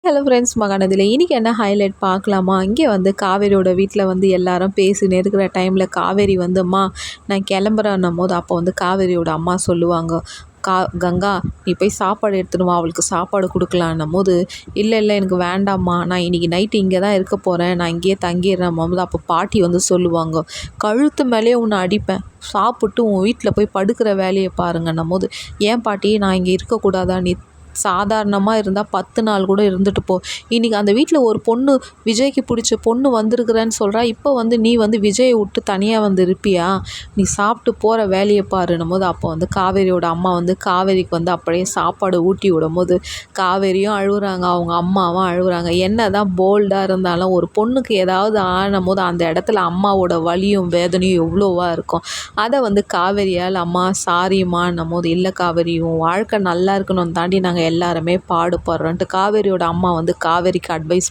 Hello friends, மகாநதியில் இன்றைக்கி என்ன highlight பார்க்கலாமா? இங்கே வந்து காவேரியோட வீட்டில் வந்து எல்லாரும் பேசின்னு இருக்கிற டைமில் காவேரி வந்து அம்மா நான் கிளம்புறேன்னும் போது அப்போ வந்து காவேரியோட அம்மா சொல்லுவாங்க, கங்கா நீ போய் சாப்பாடு எடுத்துன்னு வா, அவளுக்கு சாப்பாடு கொடுக்கலான்னும் போது இல்லை இல்லை எனக்கு வேண்டாம்மா, நான் இன்றைக்கி நைட்டு இங்கே தான் இருக்க போகிறேன், நான் இங்கேயே தங்கிடுறேன் போது அப்போ பாட்டி வந்து சொல்லுவாங்க, கழுத்து மேலேயே உன்னை அடிப்பேன், சாப்பிட்டு உன் வீட்டில் போய் படுக்கிற வேலையை பாருங்கன்னும் போது ஏன் பாட்டி நான் இங்கே இருக்கக்கூடாதா, நீ சாதாரணமாக இருந்தால் 10 நாள் கூட இருந்துட்டு போ, இன்றைக்கி அந்த வீட்டில் ஒரு பொண்ணு விஜய்க்கு பிடிச்ச பொண்ணு வந்திருக்கிறேன்னு சொல்கிறா, இப்போ வந்து நீ வந்து விஜயை விட்டு தனியாக வந்து இருப்பியா, நீ சாப்பிட்டு போகிற வேலையை பாருன்னும் போது அப்போ வந்து காவேரியோட அம்மா வந்து காவேரிக்கு வந்து அப்படியே சாப்பாடு ஊட்டி விடும் போது காவேரியும் அழுகுறாங்க, அவங்க அம்மாவும் அழுகுறாங்க. என்ன தான் போல்டாக இருந்தாலும் ஒரு பொண்ணுக்கு ஏதாவது ஆனும் போது அந்த இடத்துல அம்மாவோட வலியும் வேதனையும் எவ்வளோவா இருக்கும். அதை வந்து காவேரியால் அம்மா சாரிம்மான்னும் போது இல்லை காவேரி உன் வாழ்க்கை நல்லா இருக்கணும்னு தாண்டி நாங்கள் எல்லாருமே பாடுபடுறோன்ட்டு காவேரியோட அம்மா வந்து காவேரிக்கு அட்வைஸ்